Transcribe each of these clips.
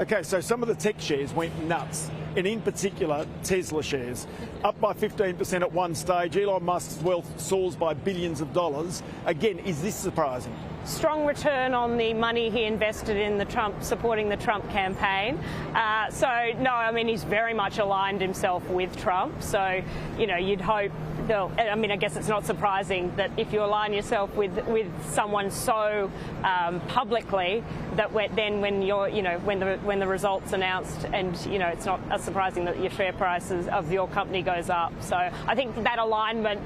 Okay, so some of the tech shares went nuts, and in particular Tesla shares, up by 15% at one stage. Elon Musk's wealth soars by billions of dollars. Again, is this surprising? Strong return on the money he invested in supporting the Trump campaign. So no, I mean, he's very much aligned himself with Trump. So, you know, you'd hope I guess it's not surprising that if you align yourself with someone so publicly, that when the results announced, and it's not surprising that your share prices of your company goes up. So I think that alignment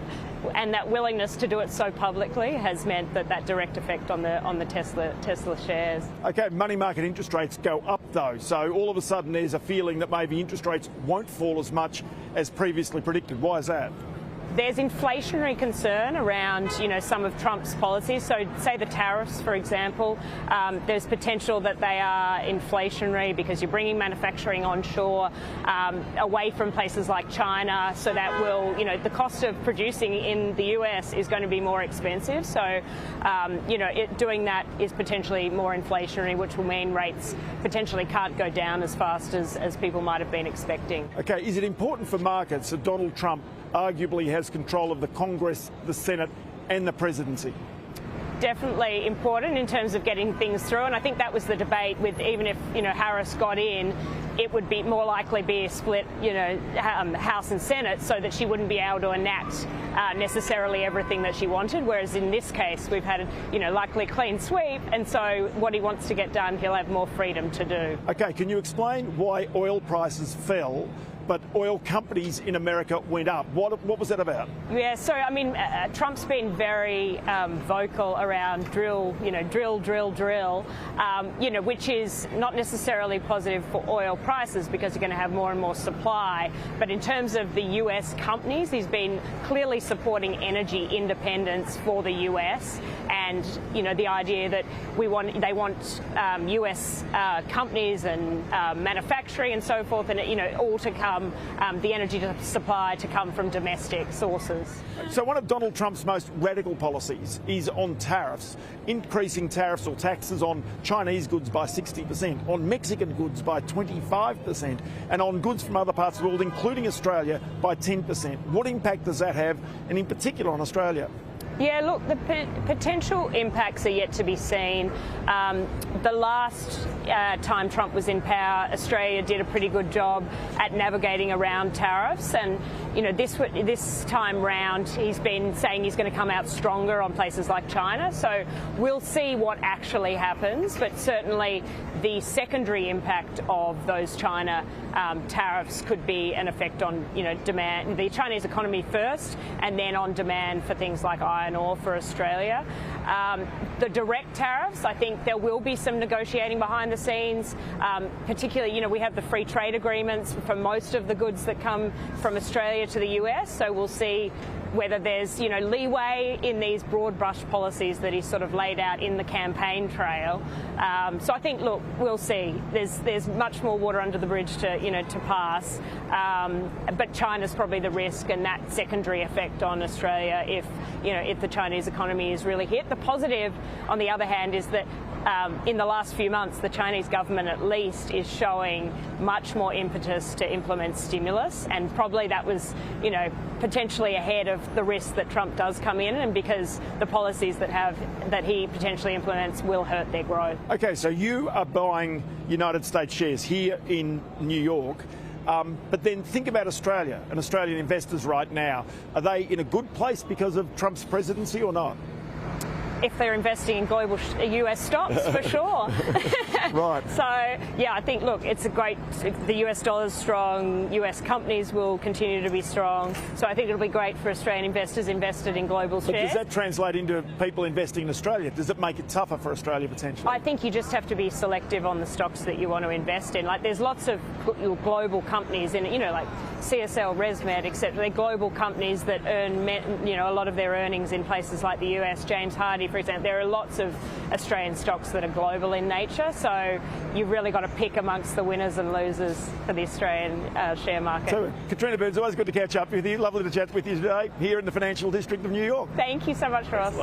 and that willingness to do it so publicly has meant that direct effect on the Tesla shares. Okay, money market interest rates go up though, so all of a sudden there's a feeling that maybe interest rates won't fall as much as previously predicted. Why is that? There's inflationary concern around, some of Trump's policies. So say the tariffs, for example, there's potential that they are inflationary because you're bringing manufacturing onshore, away from places like China. So that will, the cost of producing in the US is going to be more expensive. So, doing that is potentially more inflationary, which will mean rates potentially can't go down as fast as people might have been expecting. Okay, is it important for markets that Donald Trump arguably has control of the Congress, the Senate and the presidency? Definitely important in terms of getting things through, and I think that was the debate with, even if Harris got in, it would be more likely be a split House and Senate, so that she wouldn't be able to enact necessarily everything that she wanted, whereas in this case we've had likely a clean sweep, and so what he wants to get done he'll have more freedom to do. Okay, can you explain why oil prices fell but oil companies in America went up? What was that about? Yeah, so I mean, Trump's been very vocal around drill, which is not necessarily positive for oil prices because you're going to have more and more supply. But in terms of the US companies, he's been clearly supporting energy independence for the US, and the idea that they want US companies and manufacturing and so forth, and all to come. The energy supply to come from domestic sources. So one of Donald Trump's most radical policies is on tariffs, increasing tariffs or taxes on Chinese goods by 60%, on Mexican goods by 25%, and on goods from other parts of the world, including Australia, by 10%. What impact does that have, and in particular on Australia? Yeah, look, the potential impacts are yet to be seen. The last time Trump was in power, Australia did a pretty good job at navigating around tariffs, and this time round he's been saying he's going to come out stronger on places like China. So we'll see what actually happens, but certainly the secondary impact of those China tariffs could be an effect on demand, the Chinese economy first, and then on demand for things like iron ore for Australia. The direct tariffs, I think there will be some negotiating behind the scenes, particularly, we have the free trade agreements for most of the goods that come from Australia to the US, so we'll see whether there's leeway in these broad brush policies that he's sort of laid out in the campaign trail. So I think, look, we'll see. There's much more water under the bridge to pass, but China's probably the risk, and that secondary effect on Australia if the Chinese economy is really hit. The positive, on the other hand, is that in the last few months, the Chinese government at least is showing much more impetus to implement stimulus, and probably that was, potentially ahead of the risk that Trump does come in, and because the policies that he potentially implements will hurt their growth. Okay, so you are buying United States shares here in New York. But then think about Australia and Australian investors right now. Are they in a good place because of Trump's presidency or not? If they're investing in global US stocks, for sure. Right. So, yeah, I think, look, it's the US dollar's strong, US companies will continue to be strong, so I think it'll be great for Australian investors invested in global shares. But does that translate into people investing in Australia? Does it make it tougher for Australia potentially? I think you just have to be selective on the stocks that you want to invest in. Like, there's lots of global companies in it, like CSL, ResMed, etc. They're global companies that earn, a lot of their earnings in places like the US. James Hardie, for example, there are lots of Australian stocks that are global in nature, so you've really got to pick amongst the winners and losers for the Australian share market. So, Catriona, it's always good to catch up with you. Lovely to chat with you today here in the financial district of New York. Thank you so much, Ross.